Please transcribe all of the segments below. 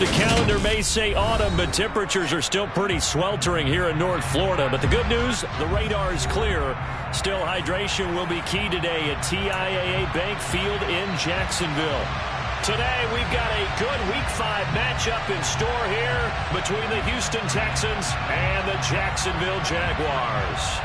The calendar may say autumn, but temperatures are still pretty sweltering here in North Florida. But the good news, the radar is clear. Still, hydration will be key today at TIAA Bank Field in Jacksonville. Today, we've got a good Week 5 matchup in store here between the Houston Texans and the Jacksonville Jaguars.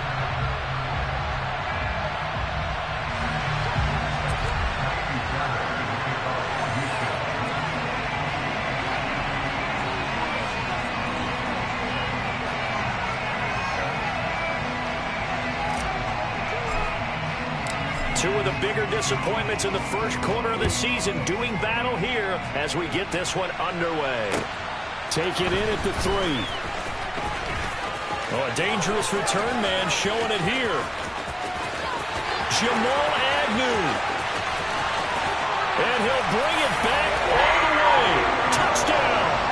Two of the bigger disappointments in the first quarter of the season doing battle here as we get this one underway. Take it in at the 3. Oh, a dangerous return man showing it here. Jamal Agnew. And he'll bring it back all the way. Touchdown.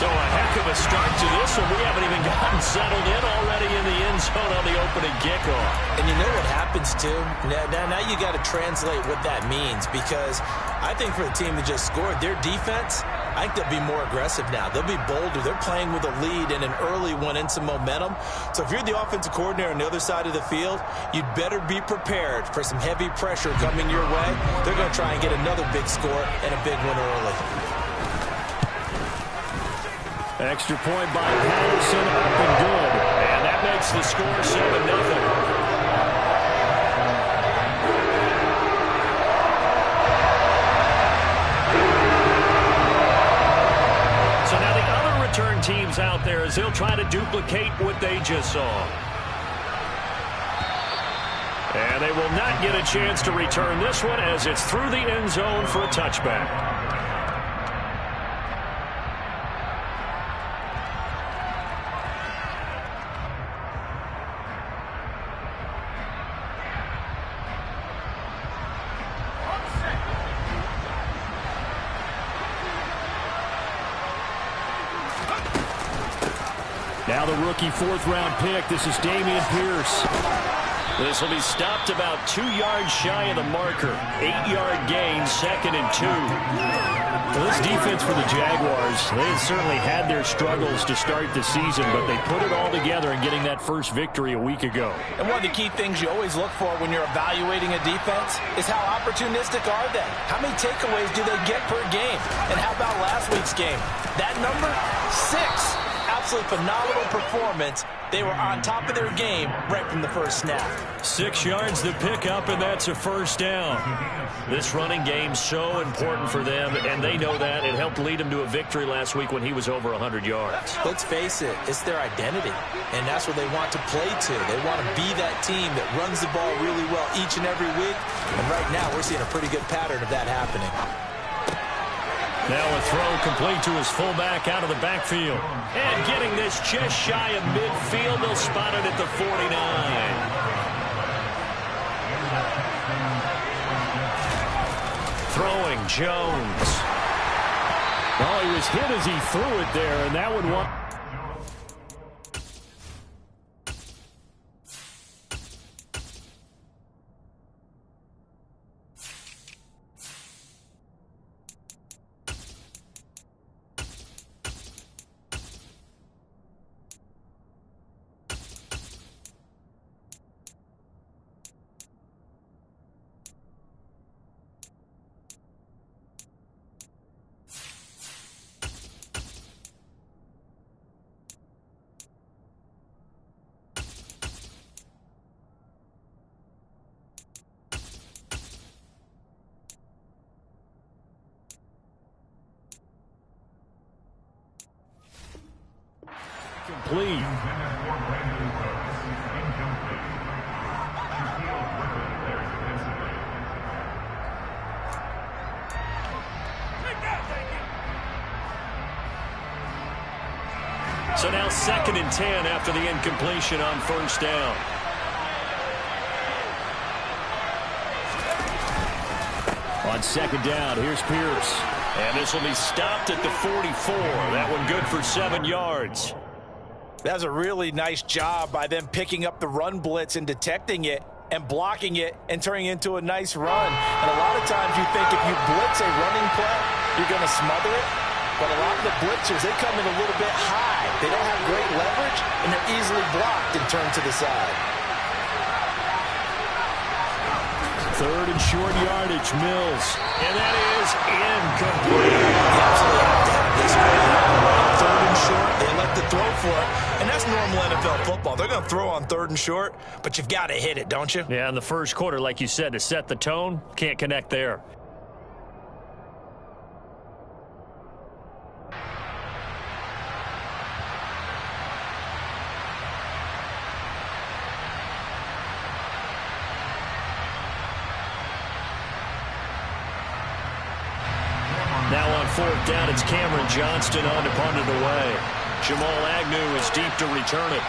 So a heck of a start to this one. We haven't even gotten settled in already in the end zone on the opening kickoff. And you know what happens, too? Now you got to translate what that means, because I think for the team that just scored, their defense, I think they'll be more aggressive now. They'll be bolder. They're playing with a lead and an early one and some momentum. So if you're the offensive coordinator on the other side of the field, you'd better be prepared for some heavy pressure coming your way. They're going to try and get another big score and a big one early. Extra point by Patterson, up and good. And that makes the score 7-0. Return teams out there as they'll try to duplicate what they just saw. And they will not get a chance to return this one as it's through the end zone for a touchback. Now the rookie fourth-round pick. This is Dameon Pierce. This will be stopped about 2 yards shy of the marker. 8-yard gain, 2nd and 2. Well, this defense for the Jaguars, they have certainly had their struggles to start the season, but they put it all together in getting that first victory a week ago. And one of the key things you always look for when you're evaluating a defense is how opportunistic are they? How many takeaways do they get per game? And how about last week's game? That number, 6. Absolutely phenomenal performance. They were on top of their game right from the first snap. 6 yards to pick up, and that's a first down. This running game's so important for them, and they know that. It helped lead them to a victory last week when he was over 100 yards. Let's face it, it's their identity, and that's what they want to play to. They want to be that team that runs the ball really well each and every week, and right now we're seeing a pretty good pattern of that happening. Now a throw complete to his fullback out of the backfield. And getting this just shy of midfield, they'll spot it at the 49. Throwing Jones. Oh, he was hit as he threw it there, and that would want... Complete. So now 2nd and 10 after the incompletion on first down. On 2nd down, here's Pierce. And this will be stopped at the 44. That one good for 7 yards. That's a really nice job by them picking up the run blitz and detecting it and blocking it and turning it into a nice run. And a lot of times you think if you blitz a running play, you're going to smother it. But a lot of the blitzers, they come in a little bit high. They don't have great leverage, and they're easily blocked and turned to the side. Third and short yardage, Mills. And that is incomplete. You absolutely have to have this play. Third and short, they elect to throw for it. And that's normal NFL football. They're going to throw on third and short, but you've got to hit it, don't you? Yeah, in the first quarter, like you said, to set the tone, can't connect there. Now on fourth down, it's Cameron Johnston on to punt it away. Jamal Agnew is deep to return it.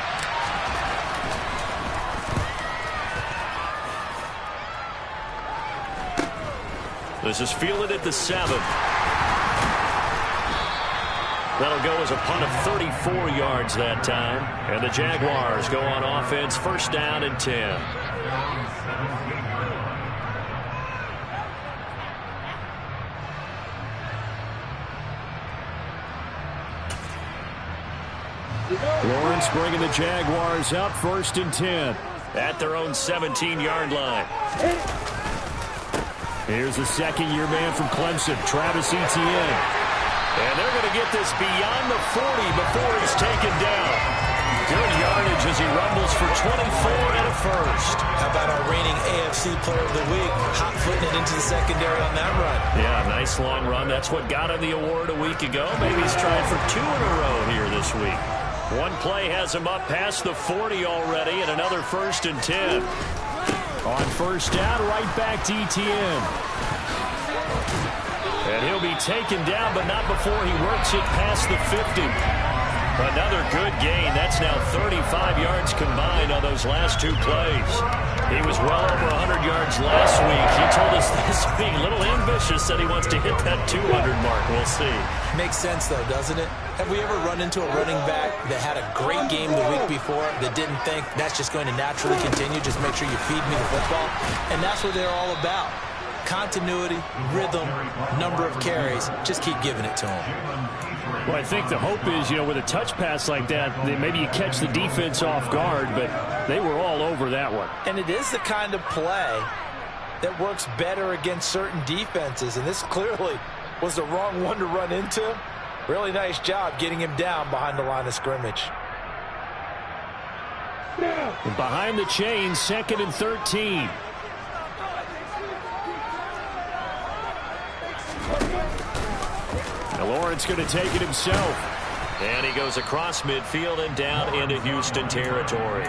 This is fielded at the 7. That'll go as a punt of 34 yards that time. And the Jaguars go on offense, first down and 10. Lawrence bringing the Jaguars up, first and 10 at their own 17-yard line. Here's the second-year man from Clemson, Travis Etienne. And they're going to get this beyond the 40 before he's taken down. Good yardage as he rumbles for 24 and a first. How about our reigning AFC Player of the Week, hot-footing it into the secondary on that run? Yeah, nice long run. That's what got him the award a week ago. Maybe he's trying for 2 in a row here this week. One play has him up past the 40 already, and another first and 10. On first down, right back to Etienne. And he'll be taken down, but not before he works it past the 50. Another good gain. That's now 35 yards combined on those last 2 plays. He was well over 100 yards last week. He told us this week, a little ambitious, said he wants to hit that 200 mark. We'll see. Makes sense, though, doesn't it? Have we ever run into a running back that had a great game the week before that didn't think that's just going to naturally continue? Just make sure you feed me the football. And that's what they're all about. Continuity, rhythm, number of carries. Just keep giving it to them. Well, I think the hope is, with a touch pass like that, maybe you catch the defense off guard, but they were all over that one. And it is the kind of play that works better against certain defenses, and this clearly was the wrong one to run into. Really nice job getting him down behind the line of scrimmage. Behind the chains, 2nd and 13. Now Lawrence going to take it himself. And he goes across midfield and down into Houston territory.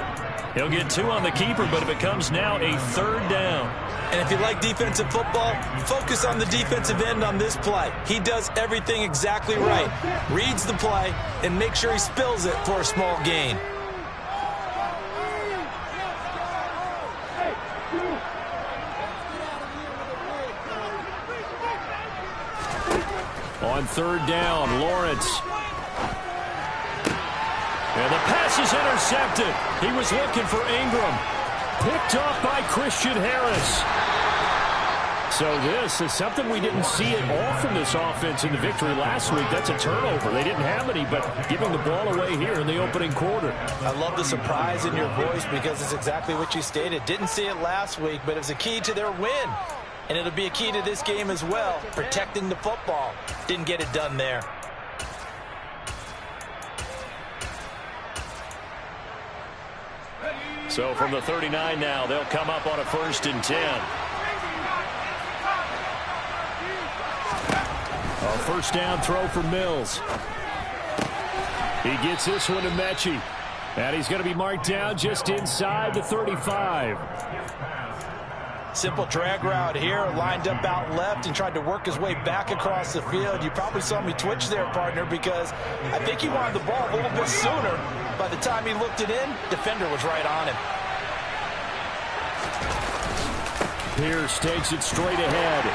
He'll get 2 on the keeper, but it becomes now a 3rd down. And if you like defensive football, focus on the defensive end on this play. He does everything exactly right. Reads the play and makes sure he spills it for a small gain. On 3rd down, Lawrence. And the pass is intercepted. He was looking for Ingram. Picked off by Christian Harris. So this is something we didn't see at all from this offense in the victory last week. That's a turnover. They didn't have any, but giving the ball away here in the opening quarter. I love the surprise in your voice because it's exactly what you stated. Didn't see it last week, but it was a key to their win. And it'll be a key to this game as well, protecting the football. Didn't get it done there. So from the 39 now, they'll come up on a 1st and 10. A first down throw for Mills. He gets this one to Mechie. And he's going to be marked down just inside the 35. Simple drag route here, lined up out left and tried to work his way back across the field. You probably saw me twitch there, partner, because I think he wanted the ball a little bit sooner. By the time he looked it in, defender was right on him. Pierce takes it straight ahead.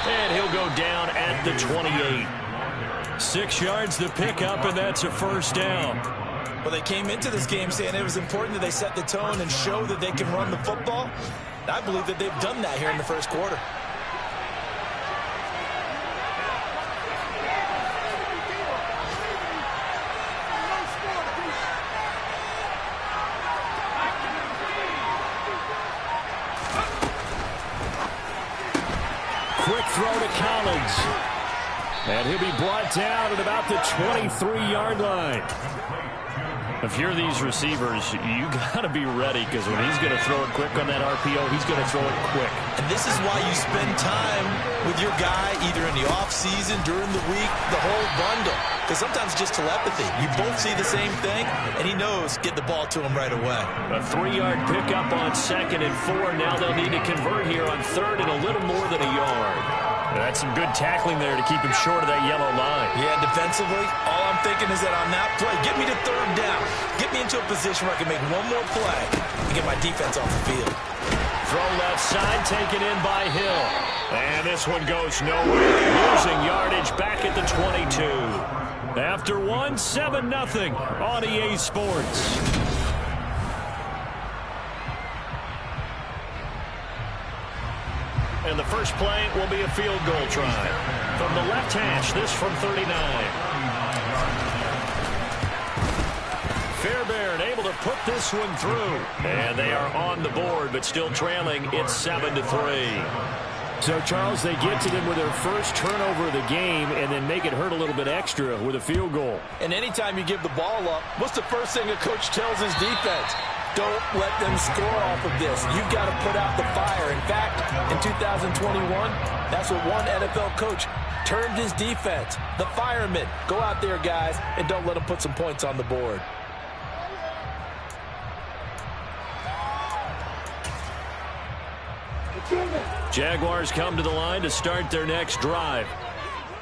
And he'll go down at the 28. 6 yards the pickup, and that's a first down. Well, they came into this game saying it was important that they set the tone and show that they can run the football. I believe that they've done that here in the first quarter. quick throw to Collins. And he'll be brought down at about the 23-yard line. If you're these receivers, you got to be ready, because when he's going to throw it quick on that RPO, he's going to throw it quick. And this is why you spend time with your guy either in the offseason, during the week, the whole bundle. Because sometimes it's just telepathy. You both see the same thing, and he knows get the ball to him right away. A 3-yard pickup on 2nd and 4. Now they'll need to convert here on 3rd and a little more than a yard. That's some good tackling there to keep him short of that yellow line. Yeah, defensively, all I'm thinking is that on that play, get me to 3rd down. Get me into a position where I can make one more play and get my defense off the field. Throw left side, taken in by Hill. And this one goes nowhere. Losing yardage back at the 22. After 1, 7-0 on EA Sports. And the first play will be a field goal try. From the left hash, this from 39. Fairbairn able to put this one through. And they are on the board, but still trailing. It's 7-3. So, Charles, they get to them with their first turnover of the game and then make it hurt a little bit extra with a field goal. And anytime you give the ball up, what's the first thing a coach tells his defense? Don't let them score off of this. You've got to put out the fire. In fact, in 2021, that's what one NFL coach termed his defense. The firemen. Go out there, guys, and don't let them put some points on the board. Jaguars come to the line to start their next drive.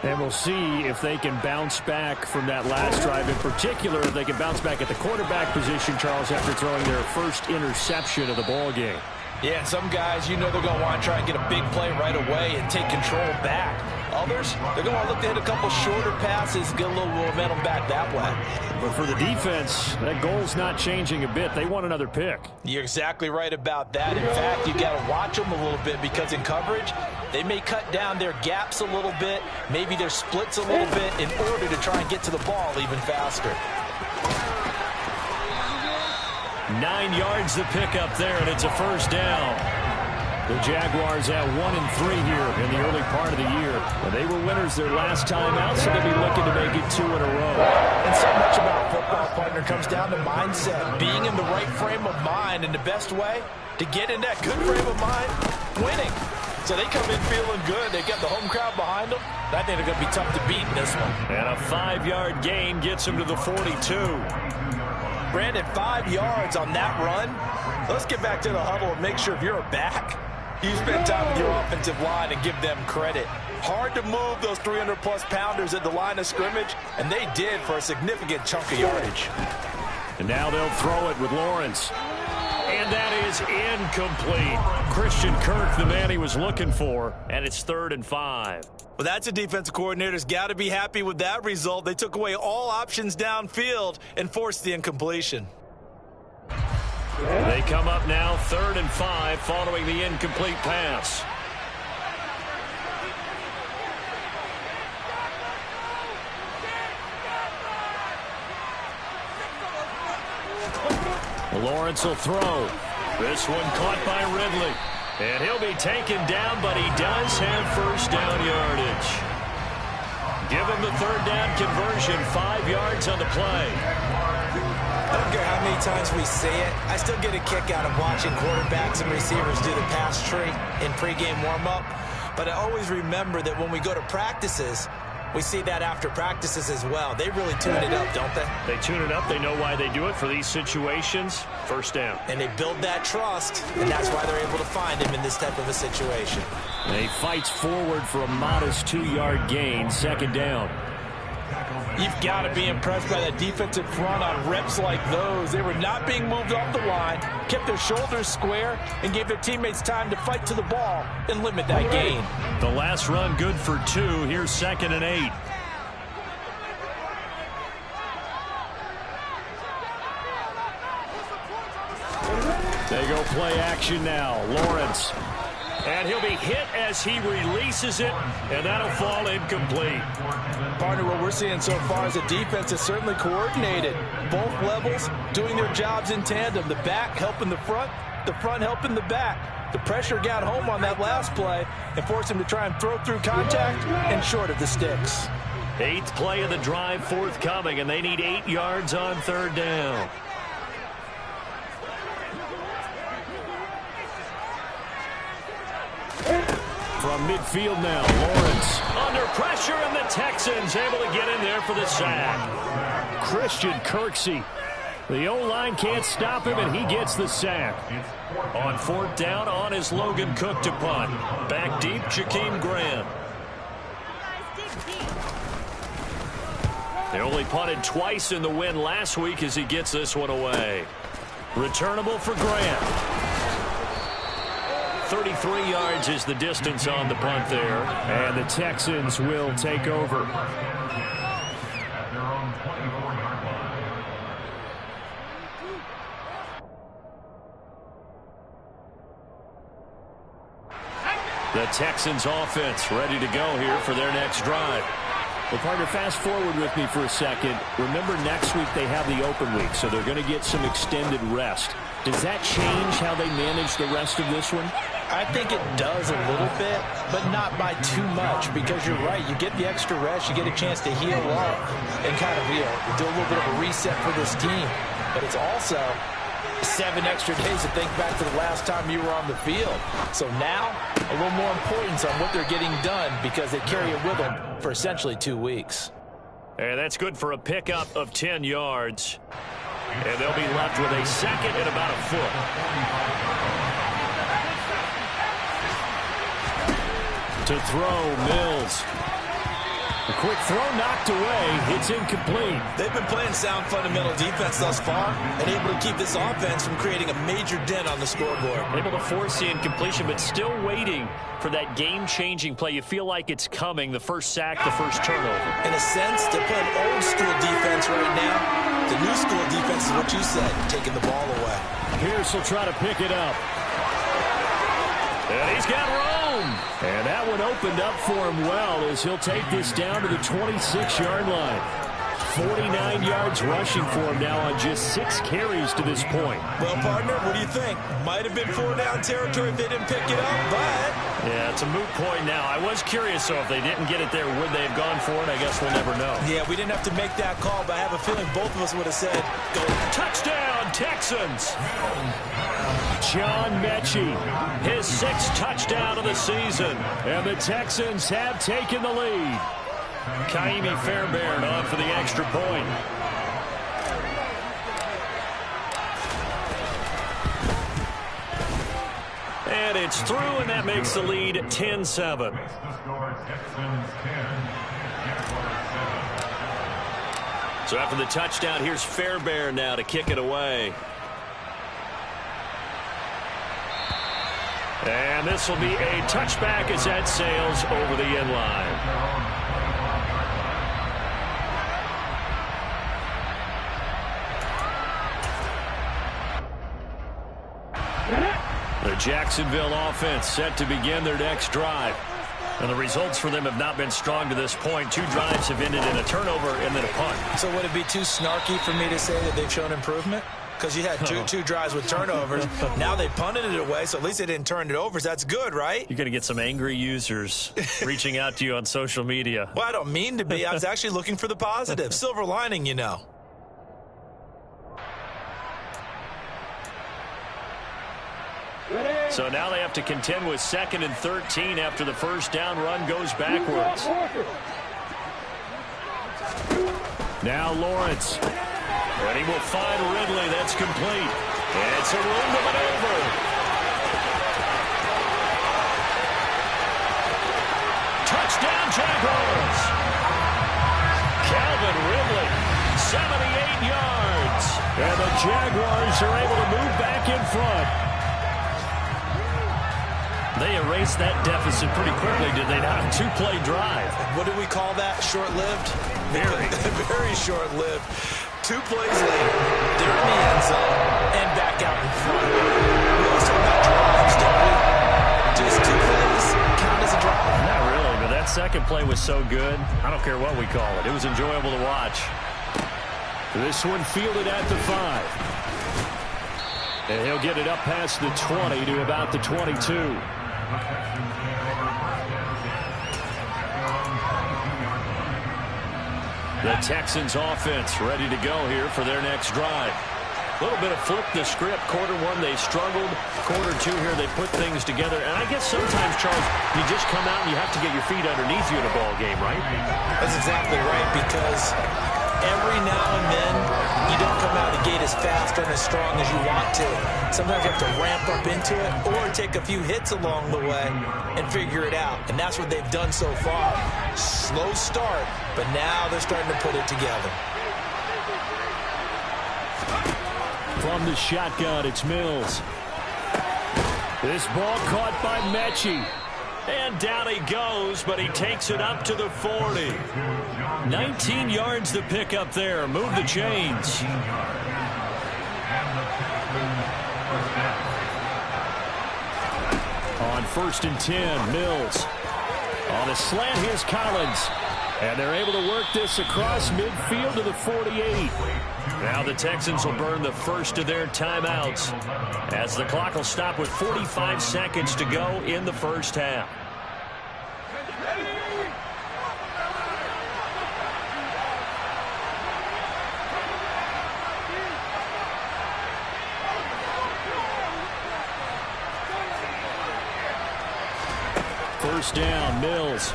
And we'll see if they can bounce back from that last drive. In particular, if they can bounce back at the quarterback position, Charles, after throwing their first interception of the ball game. Yeah, and some guys, you know they're going to want to try and get a big play right away and take control back. Others, they're going to want to look to hit a couple shorter passes, get a little momentum back that way. But for the defense, that goal's not changing a bit. They want another pick. You're exactly right about that. In fact, you got to watch them a little bit, because in coverage, they may cut down their gaps a little bit, maybe their splits a little bit, in order to try and get to the ball even faster. 9 yards to pick up there, and it's a first down. The Jaguars at 1-3 here in the early part of the year. And they were winners their last time out, so they'll be looking to make it 2 in a row. And so much about football, partner, comes down to mindset. Being in the right frame of mind, and the best way to get in that good frame of mind, winning. So they come in feeling good. They got the home crowd behind them. I think they're going to be tough to beat in this one. And a 5-yard gain gets them to the 42. Brandon, 5 yards on that run. Let's get back to the huddle and make sure if you're a back, you spend time with your offensive line and give them credit. Hard to move those 300-plus pounders at the line of scrimmage, and they did for a significant chunk of yardage. And now they'll throw it with Lawrence. And that is incomplete. Christian Kirk, the man he was looking for, and it's 3rd and 5. Well, that's a defensive coordinator's got to be happy with that result. They took away all options downfield and forced the incompletion. They come up now 3rd and 5 following the incomplete pass. Lawrence will throw. This one caught by Ridley. And he'll be taken down, but he does have first down yardage. Give him the 3rd down conversion, 5 yards on the play. I don't care how many times we say it, I still get a kick out of watching quarterbacks and receivers do the pass tree in pregame warm-up. But I always remember that when we go to practices, we see that after practices as well. They really tune it up, don't they? They tune it up. They know why they do it for these situations. First down. And they build that trust, and that's why they're able to find him in this type of a situation. And he fights forward for a modest 2-yard gain, 2nd down. You've got to be impressed by that defensive front on reps like those. They were not being moved off the line, kept their shoulders square, and gave their teammates time to fight to the ball and limit that gain. The last run good for 2. Here's 2nd and 8. They go play action now. Lawrence. And he'll be hit as he releases it, and that'll fall incomplete. Partner, what we're seeing so far is a defense is certainly coordinated. Both levels doing their jobs in tandem. The back helping the front, the front helping the back. The pressure got home on that last play and forced him to try and throw through contact and short of the sticks. 8th play of the drive forthcoming, and they need 8 yards on 3rd down. From midfield now, Lawrence under pressure, and the Texans able to get in there for the sack. Christian Kirksey. The O-line can't stop him, and he gets the sack. On 4th down, on is Logan Cook to punt. Back deep, Jakeem Grant. They only punted twice in the win last week as he gets this one away. Returnable for Grant. 33 yards is the distance on the punt there. And the Texans will take over. The Texans offense ready to go here for their next drive. Well, partner, fast forward with me for a second. Remember, next week they have the open week, so they're going to get some extended rest. Does that change how they manage the rest of this one? I think it does a little bit, but not by too much, because you're right. You get the extra rest, you get a chance to heal up and kind of do a little bit of a reset for this team. But it's also 7 extra days to think back to the last time you were on the field. So now, a little more importance on what they're getting done, because they carry it with them for essentially 2 weeks. And that's good for a pickup of 10 yards. And they'll be left with a second and about a foot. To throw, Mills. A quick throw knocked away. It's incomplete. They've been playing sound fundamental defense thus far and able to keep this offense from creating a major dent on the scoreboard. Able to force the incompletion, but still waiting for that game-changing play. You feel like it's coming, the first sack, the first turnover. In a sense, they're playing old-school defense right now. The new school defense is what you said, taking the ball away. Pierce will try to pick it up. And he's got room. And that one opened up for him well as he'll take this down to the 26-yard line. 49 yards rushing for him now on just 6 carries to this point. Well, partner, what do you think? Might have been 4-down territory if they didn't pick it up, but... Yeah, it's a moot point now. I was curious, so if they didn't get it there, would they have gone for it? I guess we'll never know. Yeah, we didn't have to make that call, but I have a feeling both of us would have said, go. Touchdown, Texans! John Mechie, his 6th touchdown of the season. And the Texans have taken the lead. Kaimi Fairbairn on for the extra point. And it's through, and that makes the lead 10-7. So after the touchdown, here's Fairbairn now to kick it away. And this will be a touchback as that sails over the end line. The Jacksonville offense set to begin their next drive. And the results for them have not been strong to this point. 2 drives have ended in a turnover and then a punt. So would it be too snarky for me to say that they've shown improvement? Because you had two drives with turnovers. Now they punted it away, so at least they didn't turn it over. So that's good, right? You're going to get some angry users reaching out to you on social media. Well, I don't mean to be. I was actually looking for the positive. Silver lining, you know. So now they have to contend with 2nd and 13 after the first down run goes backwards. Now Lawrence. And he will find Ridley. That's complete. It's a room to maneuver. Touchdown, Jaguars. Calvin Ridley, 78 yards. And the Jaguars are able to move back in front. They erased that deficit pretty quickly, did they not? A 2-play drive. What do we call that? Short-lived? Very. Very short-lived. 2 plays later, they're in the end zone and back out in front. We always talk about drives, don't we? Just 2 plays count as a drive. Not really, but that second play was so good. I don't care what we call it. It was enjoyable to watch. This one fielded at the 5. And he'll get it up past the 20 to about the 22. The Texans offense ready to go here for their next drive. A little bit of flip the script. Quarter one, they struggled. Quarter two here, they put things together. And I guess sometimes, Charles, you just come out and you have to get your feet underneath you in a ball game, right? That's exactly right, because every now and then you don't come out of the gate as fast and as strong as you want to. Sometimes you have to ramp up into it or take a few hits along the way and figure it out. And that's what they've done so far. Slow start, but now they're starting to put it together. From the shotgun, it's Mills. This ball caught by Mechie. And down he goes, but he takes it up to the 40. 19 yards to pick up there. Move the chains. On 1st and 10, Mills. On a slant, here's Collins. And they're able to work this across midfield to the 48. Now the Texans will burn the first of their timeouts as the clock will stop with 45 seconds to go in the first half. First down, Mills.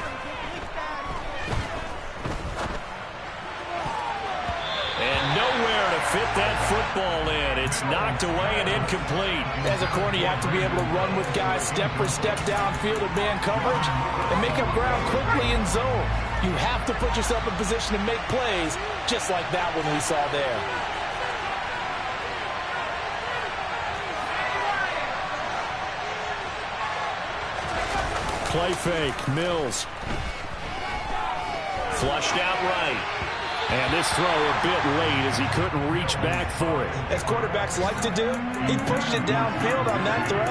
And nowhere to fit that football in. It's knocked away and incomplete. As a corner, you have to be able to run with guys step for step downfield in man coverage and make up ground quickly in zone. You have to put yourself in position to make plays, just like that one we saw there. Play fake, Mills. Flushed out right. And this throw a bit late as he couldn't reach back for it. As quarterbacks like to do, he pushed it downfield on that throw.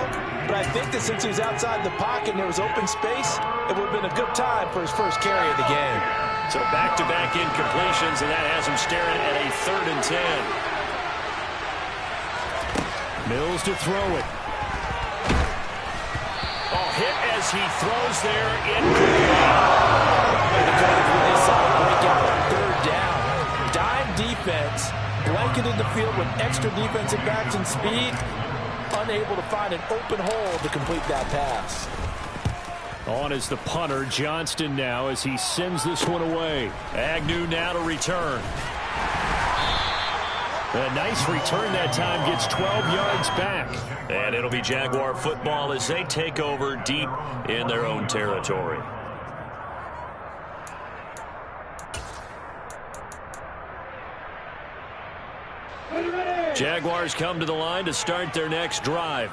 But I think that since he was outside the pocket and there was open space, it would have been a good time for his first carry of the game. So back-to-back incompletions, and that has him staring at a 3rd and 10. Mills to throw it. Oh, hit as he throws there. Really solid breakout on 3rd down. Dime defense, blanketed the field with extra defensive backs and speed, unable to find an open hole to complete that pass. On is the punter, Johnston now, as he sends this one away. Agnew now to return. A nice return that time, gets 12 yards back. And it'll be Jaguar football as they take over deep in their own territory. Jaguars come to the line to start their next drive.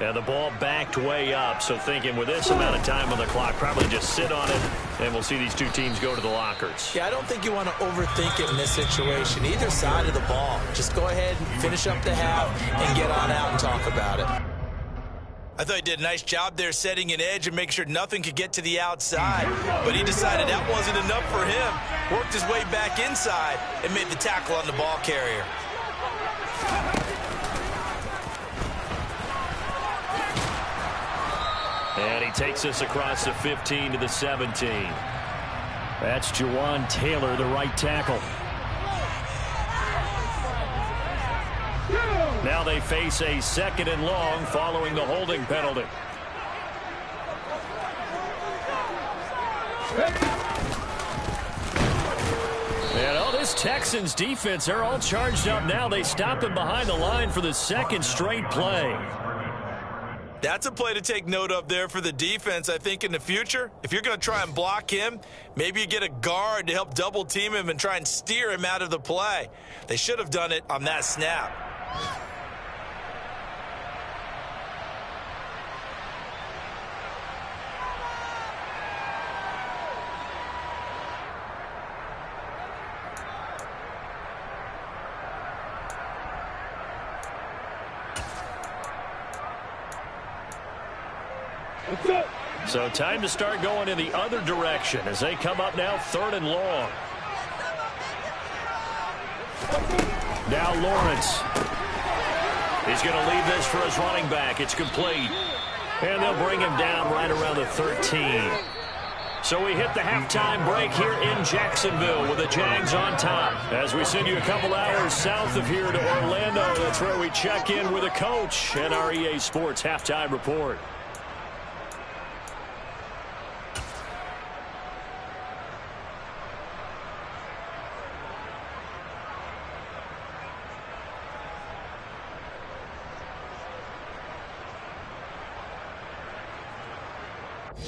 And the ball backed way up, so thinking with this amount of time on the clock, probably just sit on it, and we'll see these two teams go to the lockers. Yeah, I don't think you want to overthink it in this situation. Either side of the ball. Just go ahead and finish up the half and get on out and talk about it. I thought he did a nice job there setting an edge and making sure nothing could get to the outside. But he decided that wasn't enough for him. Worked his way back inside and made the tackle on the ball carrier. And he takes us across the 15 to the 17. That's Jawan Taylor, the right tackle. Now they face a 2nd and long following the holding penalty. And oh, this Texans defense, they're all charged up now. They stop him behind the line for the 2nd straight play. That's a play to take note of there for the defense, I think, in the future. If you're going to try and block him, maybe you get a guard to help double team him and try and steer him out of the play. They should have done it on that snap. So time to start going in the other direction as they come up now 3rd and long. Now Lawrence. He's going to leave this for his running back. It's complete. And they'll bring him down right around the 13. So we hit the halftime break here in Jacksonville with the Jags on top. As we send you a couple hours south of here to Orlando, that's where we check in with a coach and our EA Sports halftime report.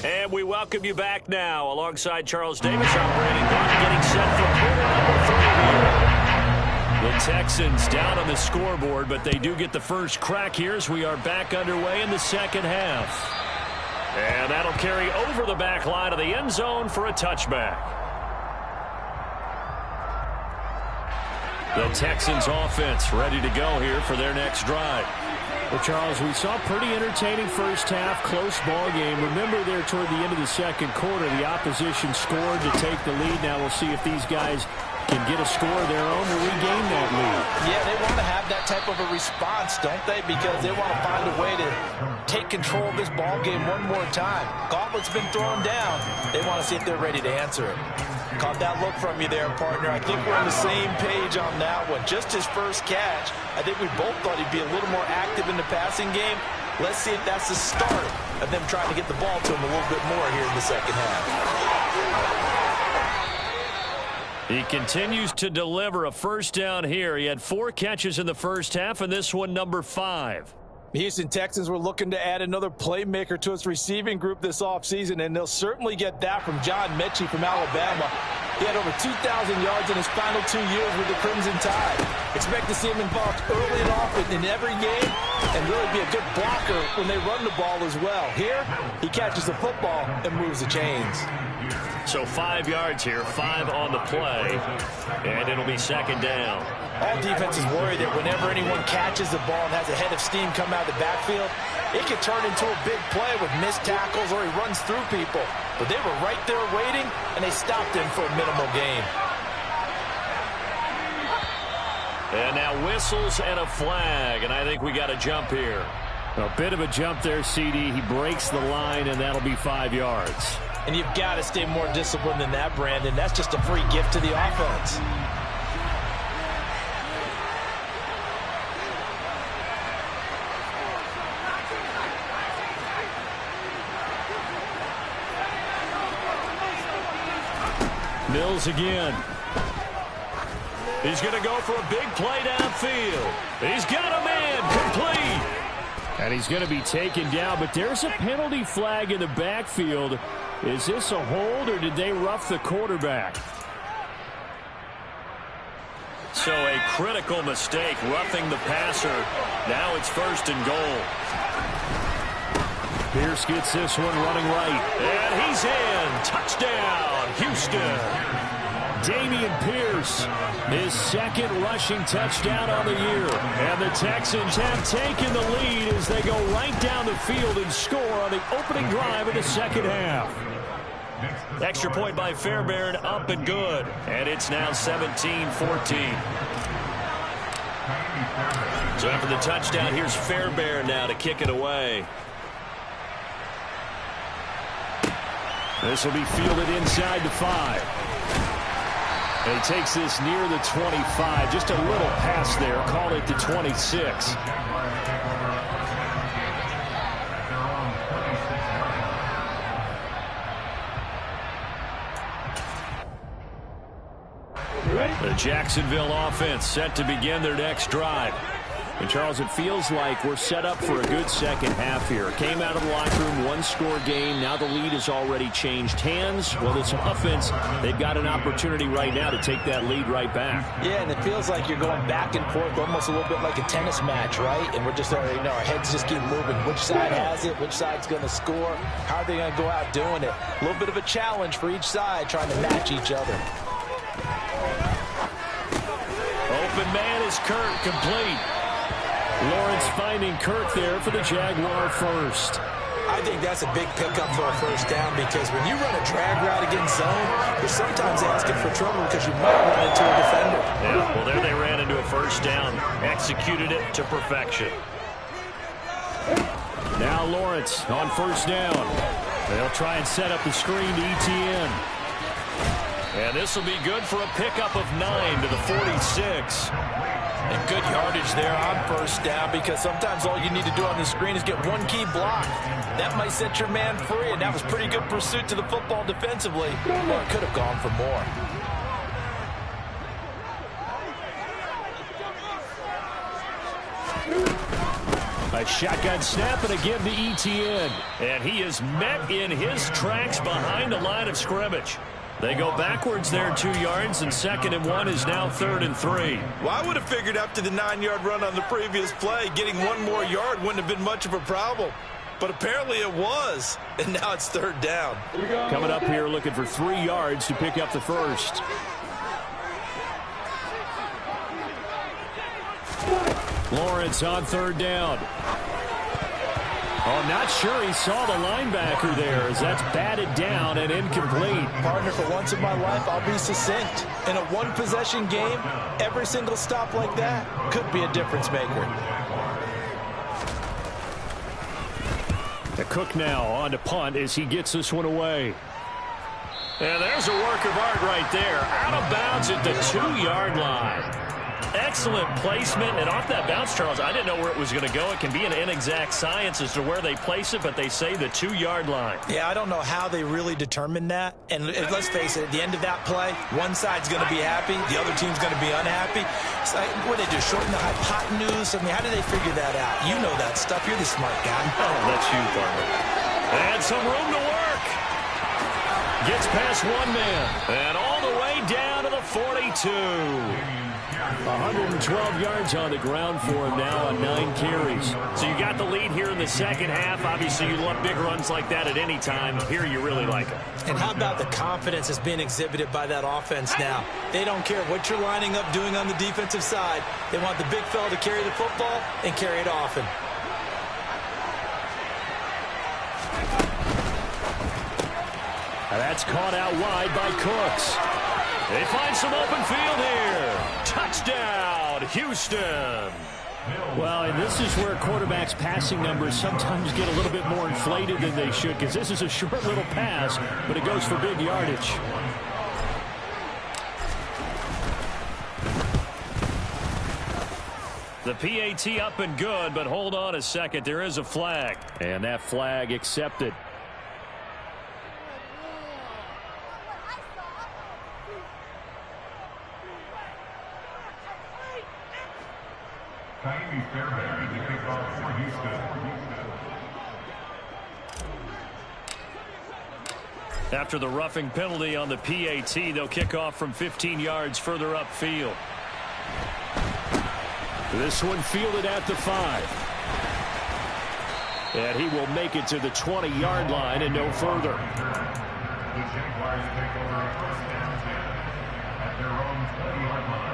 And we welcome you back now alongside Charles Davis. I'm Brandon Gaudin getting set for quarter number 3 here. The Texans down on the scoreboard, but they do get the first crack here as we are back underway in the second half. And that'll carry over the back line of the end zone for a touchback. The Texans offense ready to go here for their next drive. Well, Charles, we saw a pretty entertaining first half, close ball game. Remember there toward the end of the second quarter, the opposition scored to take the lead. Now we'll see if these guys can get a score of their own to regain that lead. Yeah, they want to have that type of a response, don't they? Because they want to find a way to take control of this ball game one more time. Gauntlet's been thrown down. They want to see if they're ready to answer it. Caught that look from you there, partner. I think we're on the same page on that one. Just his first catch. I think we both thought he'd be a little more active in the passing game. Let's see if that's the start of them trying to get the ball to him a little bit more here in the second half. He continues to deliver a first down here. He had 4 catches in the first half, and this one number 5. The Houston Texans were looking to add another playmaker to its receiving group this offseason, and they'll certainly get that from John Mechie from Alabama. He had over 2,000 yards in his final 2 years with the Crimson Tide. Expect to see him involved early and often in every game and really be a good blocker when they run the ball as well. Here, he catches the football and moves the chains. So 5 yards here, 5 on the play, and it'll be second down. All defenses worry that whenever anyone catches the ball and has a head of steam come out of the backfield, it could turn into a big play with missed tackles or he runs through people. But they were right there waiting, and they stopped him for a minimal gain. And now whistles and a flag, and I think we got a jump here. A bit of a jump there, CD. He breaks the line, and that'll be 5 yards. And you've got to stay more disciplined than that, Brandon. That's just a free gift to the offense. Mills again. He's going to go for a big play downfield. He's got a man complete. And he's going to be taken down, but there's a penalty flag in the backfield. Is this a hold, or did they rough the quarterback? So a critical mistake, roughing the passer. Now it's first and goal. Pierce gets this one running right. And he's in. Touchdown, Houston. Dameon Pierce, his second rushing touchdown on the year. And the Texans have taken the lead as they go right down the field and score on the opening drive of the second half. Extra point by Fairbairn, up and good. And it's now 17-14. So after the touchdown, here's Fairbairn now to kick it away. This will be fielded inside the 5. And he takes this near the 25. Just a little pass there. Call it the 26. The Jacksonville offense set to begin their next drive. And, Charles, it feels like we're set up for a good second half here. Came out of the locker room, one-score game. Now the lead has already changed hands. Well, this offense, they've got an opportunity right now to take that lead right back. Yeah, and it feels like you're going back and forth, almost a little bit like a tennis match, right? And we're just already, our heads just keep moving. Which side has it? Which side's going to score? How are they going to go out doing it? A little bit of a challenge for each side, trying to match each other. Open man is Kurt, complete. Lawrence finding Kirk there for the Jaguar first. I think that's a big pickup for a first down because when you run a drag route against zone, you're sometimes asking for trouble because you might run into a defender. Yeah, well, there they ran into a first down. Executed it to perfection. Now Lawrence on first down. They'll try and set up the screen to ETN. And this will be good for a pickup of 9 to the 46. And good yardage there on first down because sometimes all you need to do on the screen is get one key block. That might set your man free, and that was pretty good pursuit to the football defensively. Well, it could have gone for more. A shotgun snap and again to ETN. And he is met in his tracks behind the line of scrimmage. They go backwards there 2 yards, and 2nd and 1 is now 3rd and 3. Well, I would have figured after the 9-yard run on the previous play, getting one more yard wouldn't have been much of a problem. But apparently it was, and now it's 3rd down. Coming up here looking for 3 yards to pick up the first. Lawrence on 3rd down. Oh, not sure he saw the linebacker there as that's batted down and incomplete. Partner, for once in my life, I'll be succinct. In a one-possession game, every single stop like that could be a difference maker. The Cook now on to punt as he gets this one away. And there's a work of art right there. Out of bounds at the 2-yard line. Excellent placement, and off that bounce, Charles, I didn't know where it was going to go. It can be an inexact science as to where they place it, but they say the 2-yard line. Yeah, I don't know how they really determined that. And let's face it, at the end of that play, one side's going to be happy, the other team's going to be unhappy. It's like, what do they do, shorten the hypotenuse? I mean, how do they figure that out? You know that stuff. You're the smart guy. Oh, that's you, partner. And some room to work. Gets past one man, and all the way down to the 42. 112 yards on the ground for him now on 9 carries. So you got the lead here in the second half. Obviously, you love big runs like that at any time. Here, you really like them. And how about the confidence that's being exhibited by that offense now? They don't care what you're lining up doing on the defensive side. They want the big fella to carry the football and carry it often. That's caught out wide by Cooks. They find some open field here. Touchdown, Houston. Well, and this is where quarterbacks' passing numbers sometimes get a little bit more inflated than they should, because this is a short little pass, but it goes for big yardage. The PAT up and good, but hold on a second. There is a flag. And that flag accepted. After the roughing penalty on the PAT, they'll kick off from 15 yards further upfield. This one fielded at the 5. And he will make it to the 20-yard line and no further. The Jaguars take over a first down at their own 20-yard line.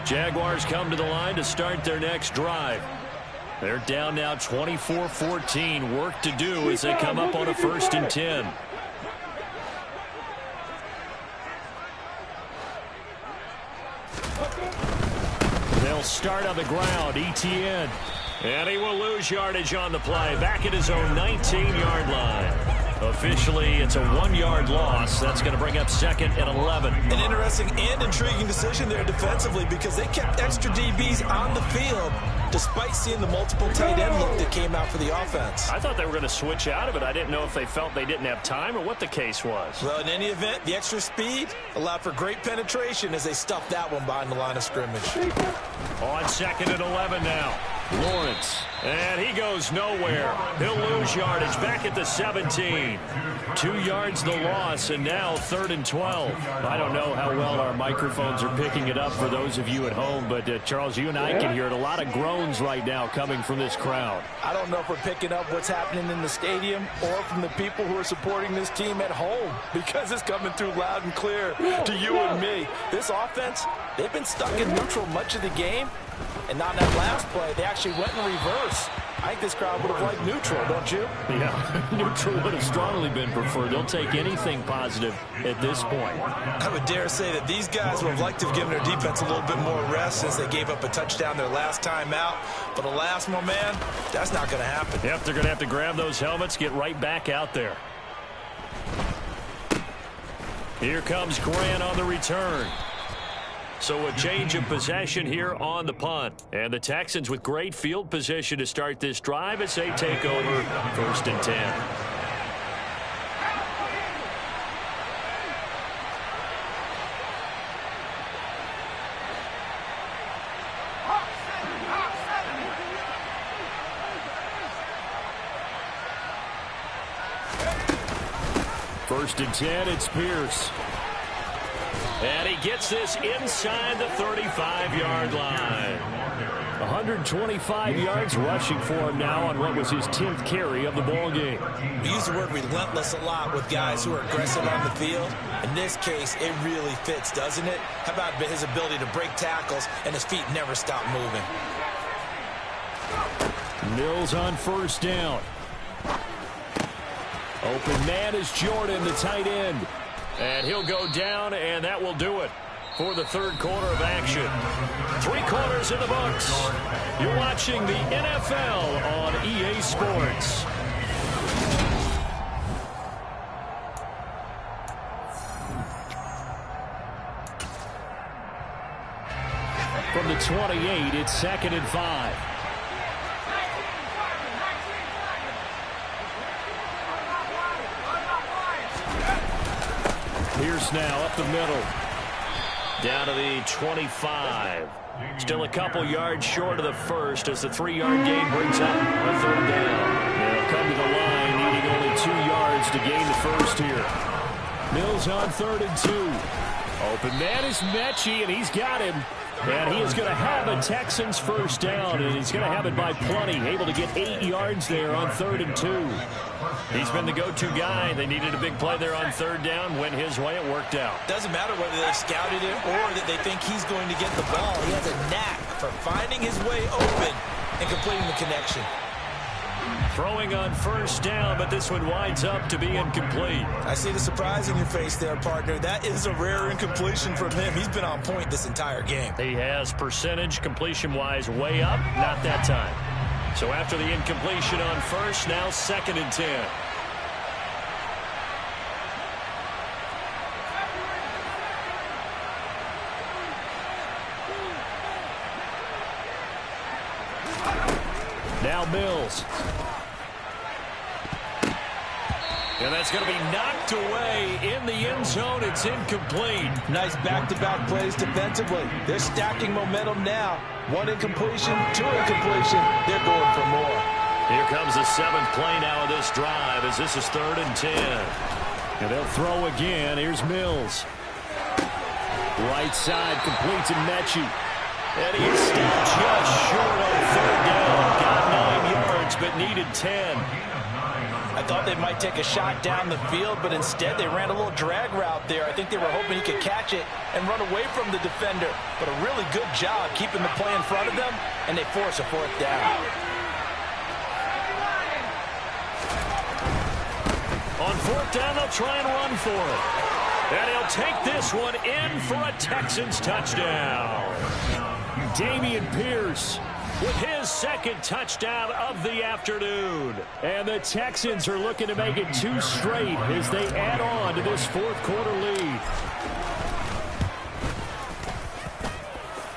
Jaguars come to the line to start their next drive. They're down now 24-14. Work to do as they come up on a 1st and 10. They'll start on the ground. ETN. And he will lose yardage on the play. Back at his own 19-yard line. Officially, it's a 1-yard loss. That's going to bring up 2nd and 11. An interesting and intriguing decision there defensively because they kept extra DBs on the field despite seeing the multiple tight end look that came out for the offense. I thought they were going to switch out of it. I didn't know if they felt they didn't have time or what the case was. Well, in any event, the extra speed allowed for great penetration as they stuffed that one behind the line of scrimmage. On 2nd and 11 now. Lawrence And he goes nowhere. He'll lose yardage back at the 17. 2 yards the loss, and now 3rd and 12. I don't know how well our microphones are picking it up for those of you at home, but Charles, you and I can hear it. A lot of groans right now coming from this crowd. I don't know if we're picking up what's happening in the stadium or from the people who are supporting this team at home, because it's coming through loud and clear to you and me. This offense, they've been stuck in neutral much of the game. And on that last play, they actually went in reverse. I think this crowd would have liked neutral, don't you? Yeah, neutral would have strongly been preferred. They'll take anything positive at this point. I would dare say that these guys would have liked to have given their defense a little bit more rest since they gave up a touchdown their last time out. But alas, my man, that's not going to happen. Yep, they're going to have to grab those helmets, get right back out there. Here comes Grant on the return. So a change of possession here on the punt. And the Texans with great field position to start this drive as they take over 1st and 10. First and 10, it's Pierce. And he gets this inside the 35-yard line. 125 yards rushing for him now on what was his 10th carry of the ball game. We use the word relentless a lot with guys who are aggressive on the field. In this case, it really fits, doesn't it? How about his ability to break tackles and his feet never stop moving? Mills on 1st down. Open man is Jordan, the tight end. And he'll go down, and that will do it for the 3rd quarter of action. 3 quarters in the books. You're watching the NFL on EA Sports. From the 28, it's 2nd and 5. Pierce now up the middle. Down to the 25. Still a couple yards short of the first as the 3-yard gain brings up a 3rd down. They'll come to the line needing only 2 yards to gain the first here. Mills on 3rd and 2. Open man is Mechie, and he's got him. And he is going to have a Texans 1st down, and he's going to have it by plenty. Able to get 8 yards there on 3rd and 2. He's been the go-to guy. They needed a big play there on 3rd down. Went his way. It worked out. Doesn't matter whether they've scouted it or that they think he's going to get the ball. He has a knack for finding his way open and completing the connection. Throwing on 1st down, but this one winds up to be incomplete. I see the surprise in your face there, partner. That is a rare incompletion from him. He's been on point this entire game. He has percentage completion-wise way up. Not that time. So after the incompletion on 1st, now 2nd and 10. Now Mills. And that's going to be knocked away in the end zone. It's incomplete. Nice back-to-back plays defensively. They're stacking momentum now. 1 incompletion, 2 incompletion. They're going for more. Here comes the 7th play now of this drive as this is 3rd and 10. And they'll throw again. Here's Mills. Right side completes to Mechie. And he's still just short on 3rd down. Got 9 yards, but needed 10. I thought they might take a shot down the field, but instead they ran a little drag route there. I think they were hoping he could catch it and run away from the defender. But a really good job keeping the play in front of them, and they force a 4th down. On 4th down, they'll try and run for it. And he'll take this one in for a Texans touchdown. Dameon Pierce with his 2nd touchdown of the afternoon. And the Texans are looking to make it 2 straight as they add on to this 4th quarter lead.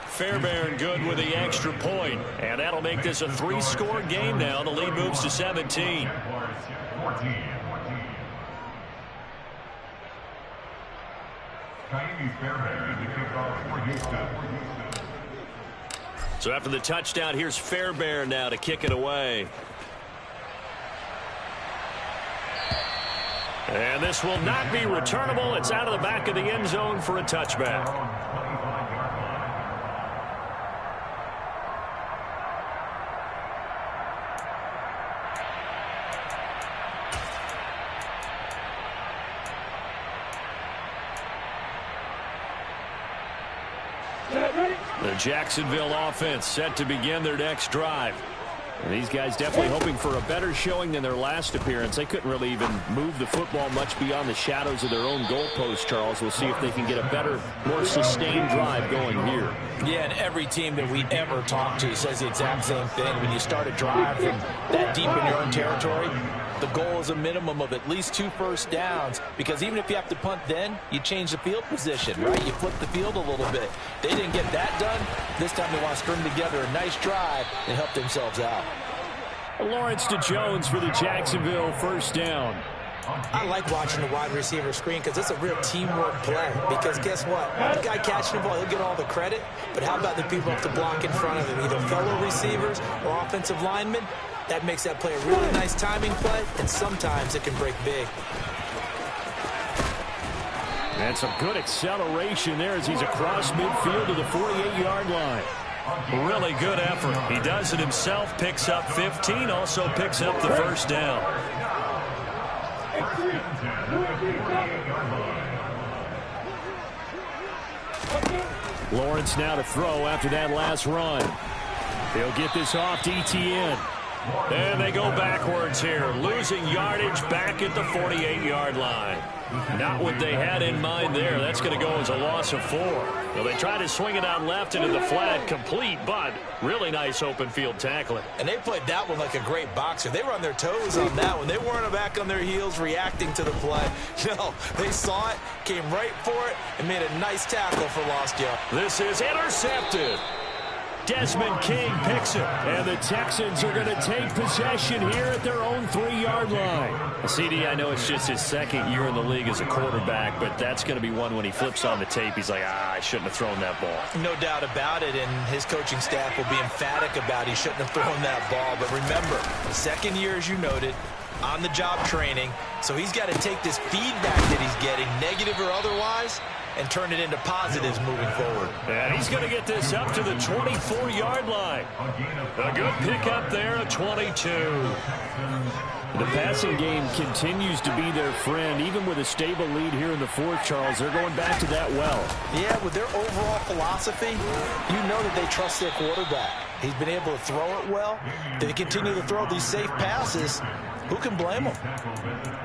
Fairbairn good with the extra point. And that'll make this a 3-score game now. The lead moves to 17. So after the touchdown, here's Fairbairn now to kick it away. And this will not be returnable. It's out of the back of the end zone for a touchback. The Jacksonville offense set to begin their next drive. And these guys definitely hoping for a better showing than their last appearance. They couldn't really even move the football much beyond the shadows of their own goalpost, Charles. We'll see if they can get a better, more sustained drive going here. Yeah, and every team that we ever talk to says the exact same thing. When you start a drive from that deep in your own territory, the goal is a minimum of at least 2 first downs, because even if you have to punt then, you change the field position, right? You flip the field a little bit. They didn't get that done. This time they want to string together a nice drive and help themselves out. Lawrence to Jones for the Jacksonville first down. I like watching the wide receiver screen because it's a real teamwork play. Because guess what? The guy catching the ball, he'll get all the credit. But how about the people have to block in front of him, either fellow receivers or offensive linemen? That makes that play a really nice timing play, and sometimes it can break big. And some good acceleration there as he's across midfield to the 48-yard line. Really good effort. He does it himself, picks up 15, also picks up the first down. Lawrence now to throw after that last run. They'll get this off to Etienne. And they go backwards here, losing yardage back at the 48-yard line. Not what they had in mind there. That's going to go as a loss of 4. Well, they tried to swing it out left into the flat, complete, but really nice open field tackling. And they played that one like a great boxer. They were on their toes on that one. They weren't back on their heels reacting to the play. No, they saw it, came right for it, and made a nice tackle for lost yard. This is intercepted. Desmond King picks it, and the Texans are going to take possession here at their own 3-yard line. CD, I know it's just his second year in the league as a quarterback, but that's going to be one when he flips on the tape. He's like, I shouldn't have thrown that ball. No doubt about it, and his coaching staff will be emphatic about he shouldn't have thrown that ball. But remember, second year, as you noted, on-the-job training, so he's got to take this feedback that he's getting, negative or otherwise, and turn it into positives moving forward. And he's going to get this up to the 24-yard line. A good pickup there at 22. The passing game continues to be their friend, even with a stable lead here in the fourth, Charles. They're going back to that well. Yeah, with their overall philosophy, you know that they trust their quarterback. He's been able to throw it well. They continue to throw these safe passes. Who can blame them?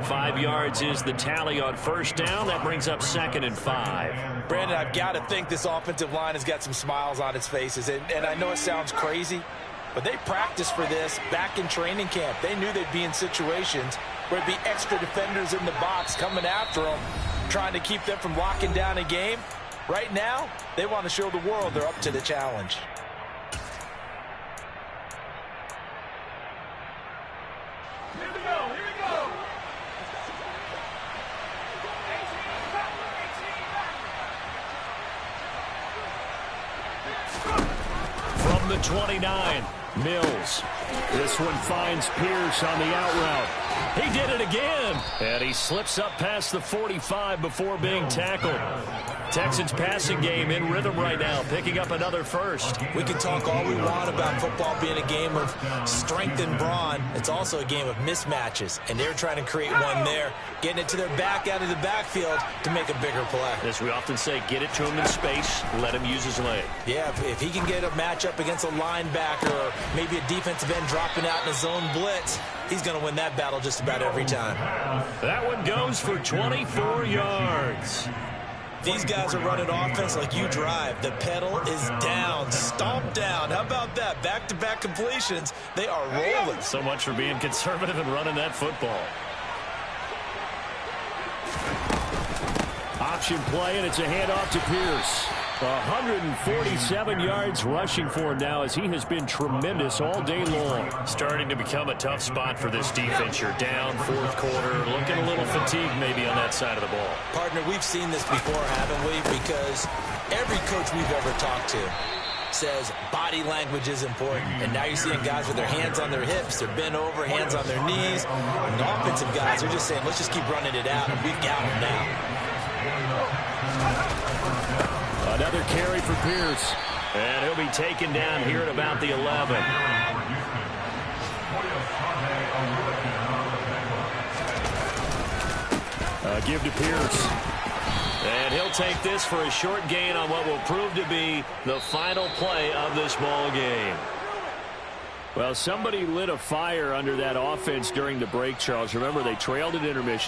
5 yards is the tally on first down. That brings up 2nd and 5. Brandon, I've got to think this offensive line has got some smiles on its faces. And I know it sounds crazy, but they practiced for this back in training camp. They knew they'd be in situations where it'd be extra defenders in the box coming after them, trying to keep them from locking down a game. Right now, they want to show the world they're up to the challenge. From the 29, Mills. This one finds Pierce on the out route. he did it again. And he slips up past the 45 before being tackled. Texans passing game in rhythm right now, picking up another first. We can talk all we want about football being a game of strength and brawn. It's also a game of mismatches, and they're trying to create one there, getting it to their back out of the backfield to make a bigger play. As we often say, get it to him in space, let him use his leg. Yeah, if he can get a matchup against a linebacker or maybe a defensive end dropping out in a zone blitz, he's going to win that battle just about every time. That one goes for 24 yards. These guys are running offense like you drive. The pedal is down, stomped down. How about that? Back-to-back completions. They are rolling. So much for being conservative and running that football. Option play, and it's a handoff to Pierce. 147 yards rushing for him now as he has been tremendous all day long. Starting to become a tough spot for this defense. You're down fourth quarter, looking a little fatigued maybe on that side of the ball. Partner, we've seen this before, haven't we? Because every coach we've ever talked to says body language is important. And now you're seeing guys with their hands on their hips, they're bent over, hands on their knees. And the offensive guys are just saying, let's just keep running it out, and we've got them now. Another carry for Pierce. And he'll be taken down here at about the 11. Give to Pierce. And he'll take this for a short gain on what will prove to be the final play of this ball game. Well, somebody lit a fire under that offense during the break, Charles. Remember, they trailed at intermission.